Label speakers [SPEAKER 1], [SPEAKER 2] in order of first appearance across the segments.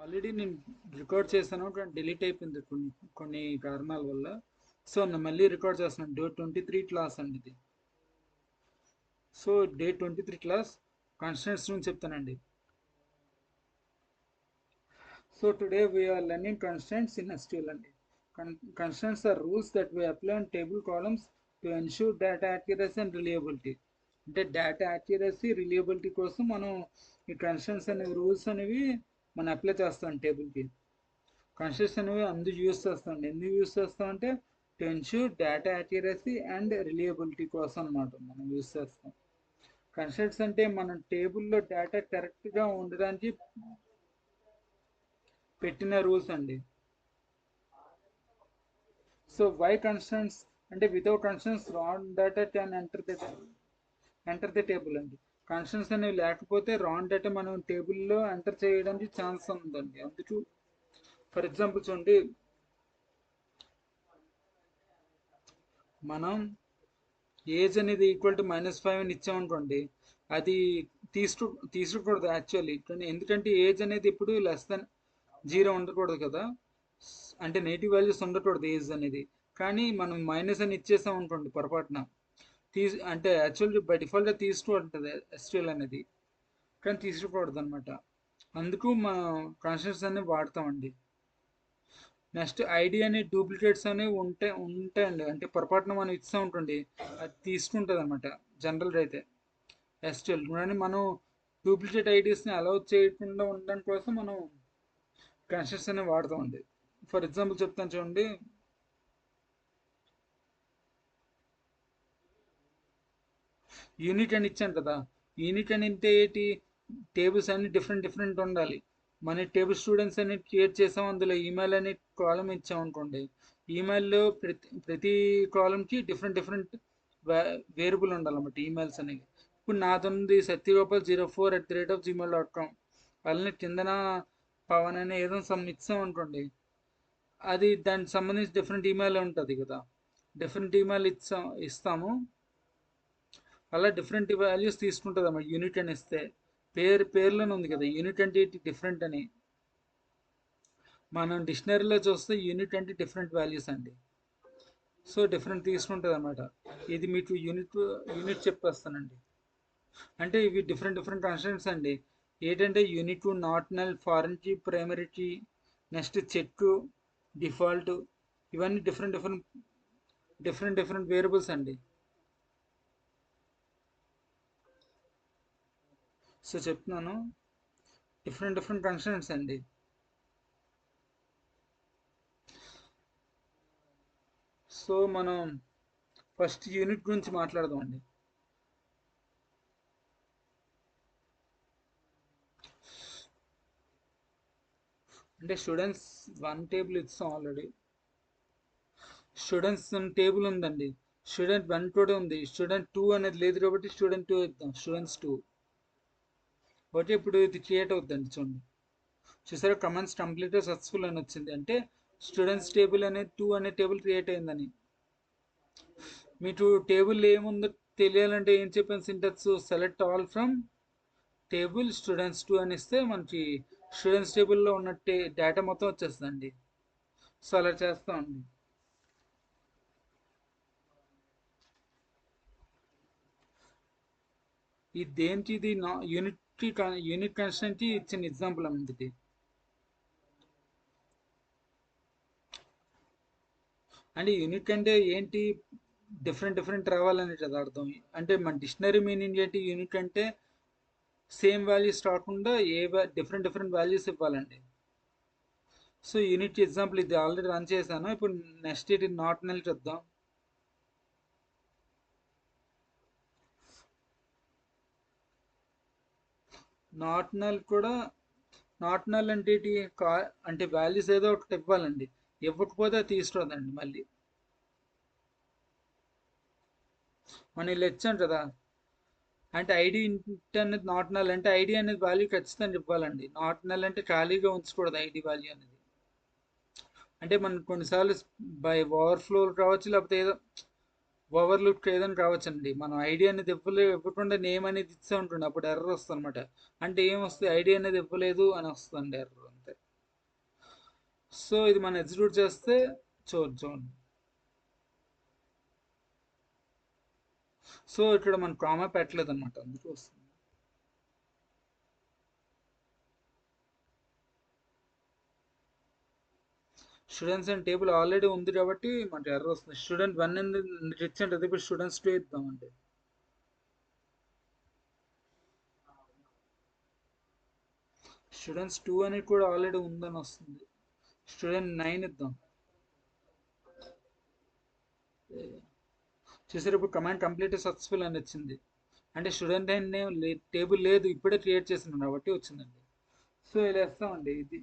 [SPEAKER 1] Already నేను record చేశాను కానీ డిలీట్ అయిపోయింది కొన్ని కారణాల వల్ల. సో నేను మళ్ళీ రికార్డ్ చేస్తున్నాను. డే 23 క్లాస్ అండి ఇది. సో డే 23 క్లాస్ కాన్స్టెంట్స్ నుంచి చెప్తానండి. So today we are learning constraints in SQL అండి. Constraints are rules that we apply on table columns to ensure data accuracy and reliability. అంటే data accuracy reliability కోసం మనం ఈ constants అనేవి rules అనేవి మనం అప్లై చేస్తాం టేబుల్కి. కన్స్టెంట్స్ అనేవి అందుకు యూస్ చేస్తాం. ఎందుకు యూస్ చేస్తామంటే to ensure data accuracy and reliability కోసం అనమాట మనం యూస్ చేస్తాం. కన్స్టెంట్స్ అంటే మనం టేబుల్లో డేటా కరెక్ట్గా ఉండడానికి పెట్టిన రూల్స్ అండి. సో వై కన్స్టెంట్స్ అంటే without constants wrong data can enter the table అండి. కన్స్టెంట్స్ అనేవి లేకపోతే రాంగ్ డేటా మనం టేబుల్లో ఎంటర్ చేయడానికి ఛాన్స్ ఉందండి. అందుకు ఫర్ ఎగ్జాంపుల్ చూడండి, మనం ఏజ్ అనేది ఈక్వల్ టు -5 అని ఇచ్చామనుకోండి, అది తీసుకోకూడదు యాక్చువల్లీ. ఎందుకంటే ఏజ్ అనేది ఇప్పుడు <0 ఉండకూడదు కదా, అంటే నెగిటివ్ వాల్యూస్ ఉండకూడదు ఏజ్ అనేది. కానీ మనం మైనస్ అని ఇచ్చేసాం అనుకోండి పొరపాటున, అంటే యాక్చువల్లీ బై డిఫాల్ట్గా తీసుకుంటుంది ఎస్క్యూఎల్ అనేది, కానీ తీసుకోకూడదు అనమాట. అందుకు మనం కాన్స్టెంట్స్ అనేవి వాడతామండి. నెక్స్ట్ ఐడి అనే డూప్లికేట్స్ అనేవి ఉంటాయండి. అంటే పొరపాటున మనం ఇస్తాం అనుకోండి, అది తీసుకుంటుంది అనమాట జనరల్గా అయితే ఎస్క్యూఎల్. కానీ మనం డూప్లికేట్ ఐడీస్ని అలౌ చేయకుండా ఉండడం కోసం మనం కన్స్టెంట్స్ అనేవి వాడతామండి. ఫర్ ఎగ్జాంపుల్ చెప్తాను చూడండి, యూనిట్ అని ఇచ్చాను కదా, యూనిట్ అని అంటే ఏంటి, టేబుల్స్ అన్ని డిఫరెంట్ ఉండాలి. మన టేబుల్ స్టూడెంట్స్ అని క్రియేట్ చేసాం, అందులో ఈమెయిల్ అనే కాలం ఇచ్చాం అనుకోండి, ఈమెయిల్లో ప్రతి కాలంకి డిఫరెంట్ వేరియబుల్ ఉండాలన్నమాట ఈమెయిల్స్ అనేవి. ఇప్పుడు నాది సత్యగోపాల్04@gmail.com, అలానే కిందన పవన్ అనే ఏదో సమ్ ఇచ్చాం అనుకోండి, అది దానికి సంబంధించి డిఫరెంట్ ఈమెయిల్ ఉంటుంది కదా, డిఫరెంట్ ఈమెయిల్ ఇస్తాము. అలా డిఫరెంట్ వాల్యూస్ తీసుకుంటుంది అన్నమాట యూనిట్ అని ఇస్తే. పేర్లోనే ఉంది కదా యూనిట్ అంటే డిఫరెంట్ అని. మనం డిక్షనరీలో చూస్తే యూనిట్ అంటే డిఫరెంట్ వాల్యూస్ అండి. సో డిఫరెంట్ తీసుకుంటుంది అన్నమాట. ఇది మీకు యూనిట్ చెప్పేస్తానండి. అంటే ఇవి డిఫరెంట్ కాన్స్టెంట్స్ అండి. ఏంటంటే unique, not null, foreign key, primary key, next check, default, ఇవన్నీ డిఫరెంట్ వేరియబుల్స్ అండి. సో చెప్తున్నాను, డిఫరెంట్ కాన్స్టెంట్స్ అండి. సో మనం ఫస్ట్ యూనిట్ గురించి మాట్లాడదాం అండి. అంటే స్టూడెంట్స్ 1 టేబుల్ ఇస్తాం ఆల్రెడీ. స్టూడెంట్స్ టేబుల్ ఉందండి, స్టూడెంట్ 1 కూడా ఉంది, స్టూడెంట్ 2 అనేది లేదు కాబట్టి స్టూడెంట్ 2 ఇద్దాం, స్టూడెంట్స్ 2. ఓకే, ఇప్పుడు ఇది క్రియేట్ అవుతుందండి. చూడండి, చూసారా, కమాండ్స్ కంప్లీట్ సక్సెస్ఫుల్ అని వచ్చింది. అంటే స్టూడెంట్స్ టేబుల్ అనేది 2 అనే టేబుల్ క్రియేట్ అయిందని. మీకు టేబుల్ ఏముందో తెలియాలంటే ఏం చెప్పాను syntax, select all from table students 2 అని ఇస్తే మనకి స్టూడెంట్స్ టేబుల్లో ఉన్న డేటా మొత్తం వచ్చేస్తుందండి. సో అలా చేస్తామండి. ఈ దేనికి ఇది యూనిట్ కన్స్టెంట్ ఇచ్చిన ఎగ్జాంపుల్ అన్నది ఇది. అంటే యూనిట్ అంటే ఏంటి, డిఫరెంట్ రావాలని కదా అర్థం. అంటే మన డిక్షనరీ మీనింగ్ ఏంటి, యూనిట్ అంటే సేమ్ వాల్యూస్ కాకుండా డిఫరెంట్ వాల్యూస్ ఇవ్వాలండి. సో యూనిట్ ఎగ్జాంపుల్ ఇది ఆల్రెడీ రన్ చేశాను. ఇప్పుడు నెక్స్ట్ ఇది నాట్ నల్ చూద్దాం. నాట్ నల్ అంటే అంటే వాల్యూస్ ఏదో ఒకటి ఇవ్వాలండి, ఇవ్వకపోతే అది తీసుకురాదండి మళ్ళీ. మనం ఇలా ఇచ్చాం కదా, అంటే ఐడి అనేది నాట్ నల్ అంటే ఐడి అనేది వాల్యూ ఖచ్చితంగా ఇవ్వాలండి. నాట్ నల్ అంటే ఖాళీగా ఉంచకూడదు ఐడి వాల్యూ అనేది. అంటే మనం కొన్నిసార్లు బై ఓవర్ఫ్లో కావచ్చు, లేకపోతే ఏదో ఓవర్లుక్ ఏదైనా కావచ్చండి. మనం ఐడి అనేది ఇవ్వకుండా నేమ్ అనేది ఇచ్చే ఉంటుంది, అప్పుడు ఎర్రర్ వస్తుంది అనమాట. అంటే ఏం వస్తుంది, ఐడి అనేది ఇవ్వలేదు అని వస్తుంది ఎర్రర్, అంతే. సో ఇది మనం ఎగ్జిక్యూట్ చేస్తే చూడండి. సో ఇక్కడ మనం కామా పెట్టలేదు అనమాట, అందుకు వస్తుంది. స్టూడెంట్స్ అండ్ టేబుల్ ఆల్రెడీ ఉంది కాబట్టి మనకి ఎర్రర్ వస్తుంది. స్టూడెంట్ 1 రిచ్ అంటే ఇప్పుడు స్టూడెంట్స్ 2 ఇద్దామండి. స్టూడెంట్స్ 2 అనేది కూడా ఆల్రెడీ ఉందని వస్తుంది. స్టూడెంట్ 9 ఇద్దాం. చూసారు ఇప్పుడు కమాండ్ కంప్లీట్ సక్సెస్ఫుల్ అని వచ్చింది. అంటే స్టూడెంట్ అండ్ నేమ్ టేబుల్ లేదు, ఇప్పుడే క్రియేట్ చేస్తున్నాను కాబట్టి వచ్చిందండి. సో ఇలా వేస్తామండి. ఇది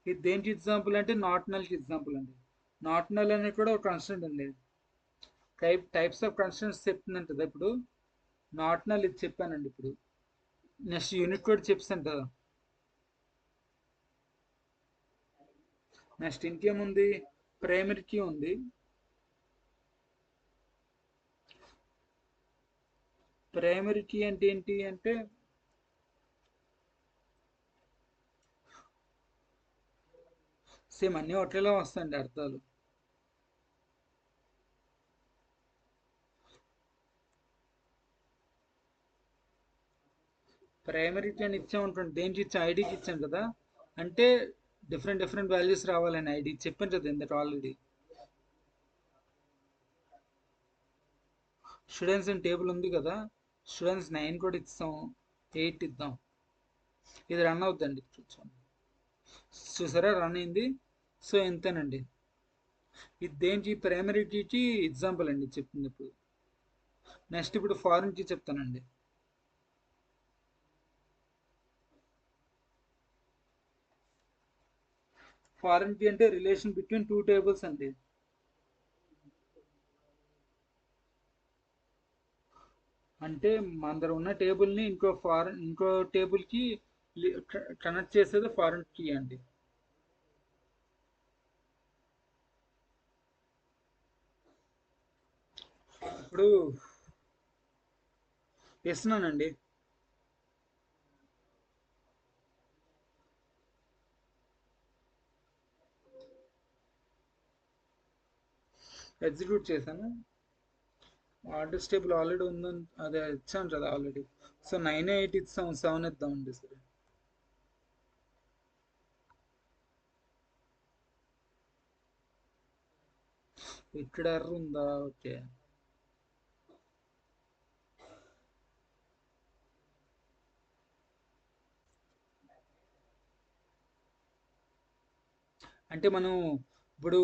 [SPEAKER 1] ఇది దేనికి ఎగ్జాంపుల్ అంటే నాట్ నల్కి ఎగ్జాంపుల్ అండి. నాట్ నల్ అనేది కూడా ఒక కన్స్టెంట్ అండి. టైప్స్ ఆఫ్ కన్స్టెంట్స్ చెప్తుందంట కదా ఇప్పుడు. నాట్ నల్ ఇది చెప్పానండి ఇప్పుడు. నెక్స్ట్ యూనిట్ కోడ్ చెప్తాను కదా. నెక్స్ట్ ఇంకేముంది, ప్రైమరీ కీ ఉంది. ప్రైమరీ కీ అంటే ఏంటి అంటే సేమ్ అన్ని ఒకేలా వస్తాయండి అర్థాలు. ప్రైమరీ కీ అని ఇచ్చామనుకోండి, దేనికి ఇచ్చాం, ఐడికి ఇచ్చాం కదా, అంటే డిఫరెంట్ డిఫరెంట్ వాల్యూస్ రావాలని ఐడి చెప్పాను కదా ఇందట ఆల్రెడీ. స్టూడెంట్స్ అని టేబుల్ ఉంది కదా, స్టూడెంట్స్ 9 కూడా ఇస్తాం, 8 ఇద్దాం. ఇది రన్ అవుద్దండి చూసాను. చూసారా రన్ అయింది. సో ఎంతేనండి. ఇది దేనికి ప్రైమరీ కీకి ఎగ్జాంపుల్ అండి చెప్తుంది ఇప్పుడు. నెక్స్ట్ ఇప్పుడు ఫారెన్ కీ చెప్తానండి. ఫారెన్ కీ అంటే రిలేషన్ బిట్వీన్ టూ టేబుల్స్ అండి. అంటే మన దగ్గర ఉన్న టేబుల్ని ఇంకో టేబుల్కి కనెక్ట్ చేసేది ఫారెన్ కీ అండి. ఇప్పుడు ఇస్తున్నానండి. ఎగ్జిక్యూట్ చేశాను. అడ్రస్ టేబుల్ ఆల్రెడీ ఉందని అదే ఇచ్చాను కదా ఆల్రెడీ. సో 9 8 ఇస్తాం, 7 ఇద్దామండి సరే. ఇక్కడ ఎర్ర ఉందా, ఓకే. అంటే మనం ఇప్పుడు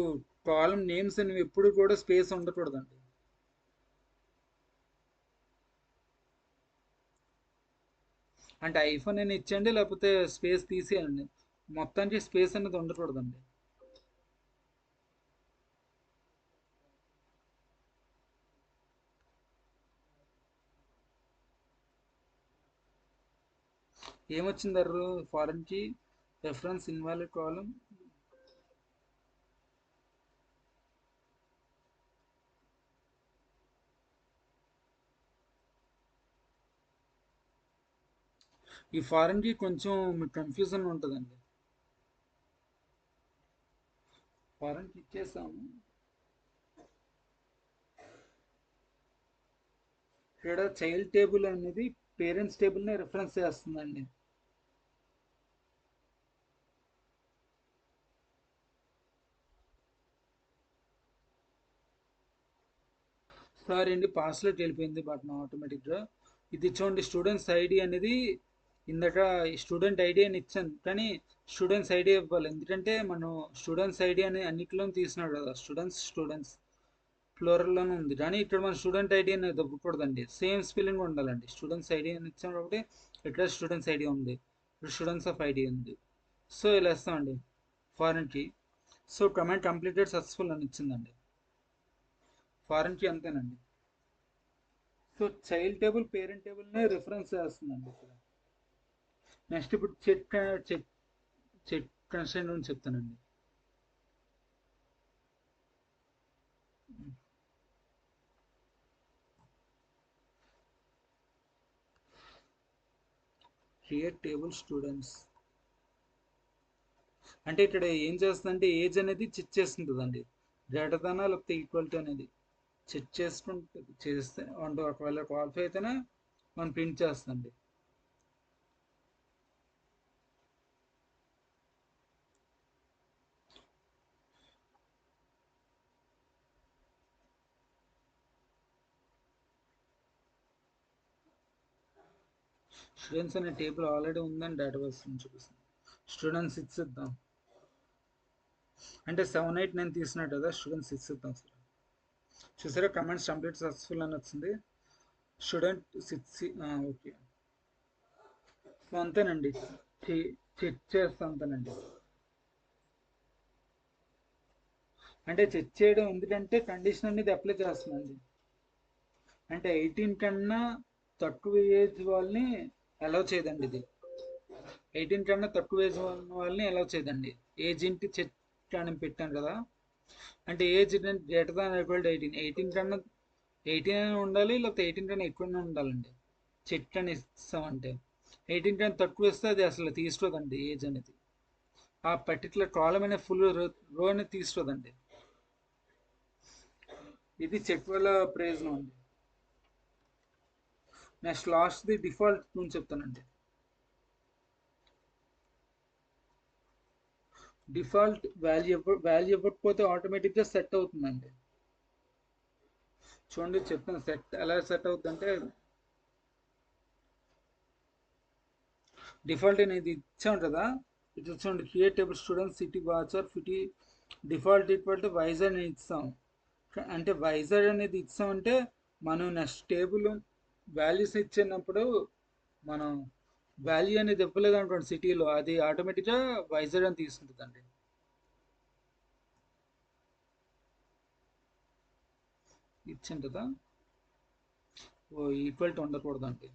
[SPEAKER 1] కాలం నేమ్స్ అనేవి ఎప్పుడు కూడా స్పేస్ ఉండకూడదండి. అంటే ఐఫోన్ అని ఇచ్చండి, లేకపోతే స్పేస్ తీసేయండి. మొత్తానికి స్పేస్ అనేది ఉండకూడదండి. ఏమొచ్చింది ఎర్ర ఫారెన్ కి, రెఫరెన్స్ ఇన్వాలిడ్ కాలం. ఈ ఫారెన్ కి కొంచెం కన్ఫ్యూజన్ ఉంటుందండి. ఫారెన్ కి ఇచ్చేసాము. ఇక్కడ చైల్డ్ టేబుల్ అనేది పేరెంట్స్ టేబుల్ని రిఫరెన్స్ చేస్తుందండి. సారీ అండి, పాస్లోకి వెళ్ళిపోయింది బట్ ఆటోమేటిక్గా. ఇది చూడండి, స్టూడెంట్స్ ఐడి అనేది ఇందాక స్టూడెంట్ ఐడి అని ఇచ్చాను, కానీ స్టూడెంట్స్ ఐడి ఇవ్వాలి, ఎందుకంటే మనం స్టూడెంట్స్ ఐడి అని అన్నిటిలో తీసినాడు కదా. స్టూడెంట్స్ ఫ్లోరల్లోనే ఉంది, కానీ ఇక్కడ మన స్టూడెంట్ ఐడి అనేది ఇవ్వకూడదండి, సేమ్ స్పెల్లింగ్ ఉండాలండి. స్టూడెంట్స్ ఐడి అని ఇచ్చాం కాబట్టి ఇక్కడ స్టూడెంట్స్ ఐడి ఉంది, ఇక్కడ స్టూడెంట్స్ ఆఫ్ ఐడి ఉంది. సో ఇలా ఇస్తామండి ఫారెన్కి. సో కమాండ్ కంప్లీటెడ్ సక్సెస్ఫుల్ అని ఇచ్చిందండి. ఫారెన్కి అంతేనండి. సో చైల్డ్ టేబుల్ పేరెంట్ టేబుల్నే రిఫరెన్స్ చేస్తుందండి ఇక్కడ. నెక్స్ట్ ఇప్పుడు చెక్ చెక్ కన్స్ట్రైంట్ గురించి చెప్తానండి. Create table students. అంటే ఇక్కడ ఏం చేస్తుందంటే ఏజ్ అనేది చెక్ చేస్తుంటుందండి, గ్రేటర్ దానా లేకపోతే ఈక్వల్ టు అనేది చెక్ చేసుకుంటుంది. చేస్తే అంటే ఒకవేళ క్వాలిఫై అయితేనే మనం ప్రింట్ చేస్తుంది. స్టూడెంట్స్ అనే టేబుల్ ఆల్రెడీ ఉందని డేటాబేస్ నుంచి చూపిస్తుంది. స్టూడెంట్స్ ఇద్దాం, అంటే 789 తీసినట్టు కదా, స్టూడెంట్స్ ఇద్దాం సార్. చూసారా కమెంట్స్ కంప్లీట్ సక్సెస్ఫుల్ అని వచ్చింది. Student six okay. సో అంతేనండి, చెక్ చేస్తా అంతేనండి. అంటే చెక్ చేయడం ఎందుకంటే కండిషన్ అనేది అప్లై చేస్తుందండి. అంటే 18 కన్నా తక్కువ ఏజ్ వాళ్ళని అలౌ చేయదండి ఇది. 18 కన్నా తక్కువ ఏజ్ వాళ్ళని అలౌ చేయదండి. ఏజ్ ఇంటి చెక్ అని పెట్టాను కదా, అంటే age greater than equal to 18. 18 కన్నా 18 అయినా ఉండాలి, లేకపోతే 18 కన్నా ఎక్కువనే ఉండాలండి చెక్ అని ఇస్తామంటే. 18 కన్నా తక్కువ ఇస్తే అది అసలు తీసుకోదండి ఏజ్ అనేది. ఆ పర్టికులర్ కాలం అనే ఫుల్ రో అనేది తీసుకోదండి. ఇది చెక్ వల్ల ప్రయోజనం అండి. నెక్స్ట్ లాస్ట్ది డిఫాల్ట్ గురించి చెప్తానండి. డిఫాల్ట్ వాల్యూ ఇవ్వకపోతే ఆటోమేటిక్గా సెట్ అవుతుందండి. చూడండి చెప్తాను సెట్ ఎలా సెట్ అవుతుందంటే, డిఫాల్ట్ అనేది ఇచ్చాం కదా, ఇటు చూడండి create table student city varchar fifty default equal to వైజర్ అని ఇస్తాం. అంటే వైజర్ అనేది ఇచ్చామంటే మనం నెక్స్ట్ టేబుల్ వాల్యూస్ ఇచ్చినప్పుడు మనం వాల్యూ అనేది ఇవ్వలేదు అనుకోండి సిటీలో, అది ఆటోమేటిక్గా వైజర్ అని తీసుకుంటుందండి. ఇచ్చింది కదా, ఓ ఈక్వల్ టు ఉండకూడదండి.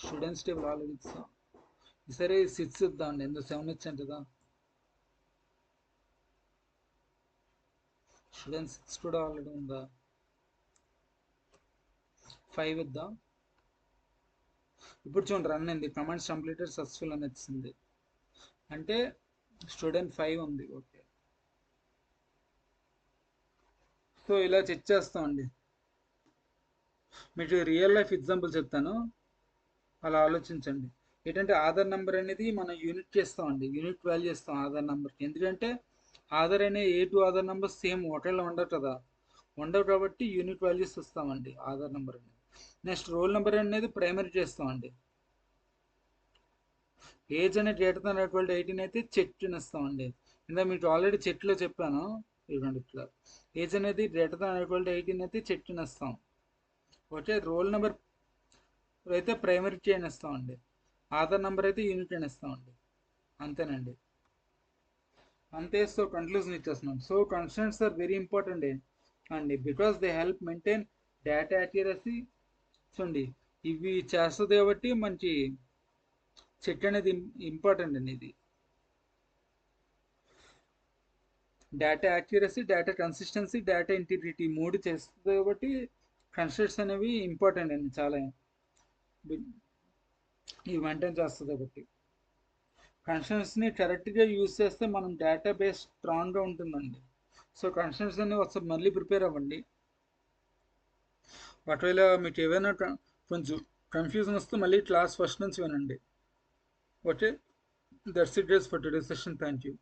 [SPEAKER 1] స్టూడెంట్స్ టేబుల్ ఆల్రెడీ ఇస్తాం, సరే 6 ఇద్దామండి, ఎందుకు 7 ఇచ్చాను కదా. స్టూడెంట్స్ 6 కూడా ఆల్రెడీ ఉందా, 5 ఇద్దాం. ఇప్పుడు చూడండి రన్ అయింది, కమాండ్స్ కంప్లీటెడ్ సక్సెస్ఫుల్ అని వచ్చింది, అంటే స్టూడెంట్ 5 ఉంది. ఓకే, సో ఇలా చెక్ చేస్తామండి. మీకు రియల్ లైఫ్ ఎగ్జాంపుల్ చెప్తాను, అలా ఆలోచించండి. ఏంటంటే ఆధార్ నెంబర్ అనేది మనం యూనిట్ చేస్తామండి, యూనిట్ వాల్యూ ఇస్తాం ఆధార్ నెంబర్కి. ఎందుకంటే ఆధార్ అనే ఆధార్ నెంబర్ సేమ్ ఒకేలా ఉండవు కదా, ఉండవు కాబట్టి యూనిట్ వాల్యూస్ ఇస్తామండి ఆధార్ నెంబర్ అనేది. నెక్స్ట్ రోల్ నెంబర్ అనేది ప్రైమరీ చేస్తామండి. ఏజ్ అనేది గ్రేటర్ దాన్ ఈక్వల్ టు 18 అయితే చెక్ ఇస్తామండి. ఇందా మీకు ఆల్రెడీ చెట్లో చెప్పాను, ఇవ్వండి ఇట్లా ఏజ్ అనేది గ్రేటర్ దాన్ ఈక్వల్ టు 18 అయితే చెక్ ఇస్తాం. ఓకే, రోల్ నెంబర్ అయితే ప్రైమరీ కీ అని ఇస్తామండి, ఆధార్ నెంబర్ అయితే యూనిట్ అని ఇస్తామండి. అంతేనండి, అంతే. సో కన్క్లూజన్ ఇచ్చేస్తున్నాం. So constants are very important అండి, because they help maintain data accuracy. చూడండి ఇవి చేస్తుంది కాబట్టి మంచి చెక్ అనేది ఇంపార్టెంట్ అండి. ఇది data accuracy, data consistency, data integrity మూడు చేస్తుంది కాబట్టి కన్స్టెంట్స్ అనేవి ఇంపార్టెంట్ అండి, చాలా ఇవి మెయింటైన్ చేస్తుంది కాబట్టి. కన్స్టెంట్స్ని కరెక్ట్గా యూజ్ చేస్తే మనం డేటాబేస్ స్ట్రాంగ్గా ఉంటుందండి. సో కన్స్టెంట్స్ అనేవి ఒకసారి మళ్ళీ ప్రిపేర్ అవ్వండి. ఒకవేళ మీకు ఏమైనా కొంచెం కన్ఫ్యూజన్ వస్తే మళ్ళీ క్లాస్ ఫస్ట్ నుంచి వినండి. Okay, that's it guys for today session. Thank you.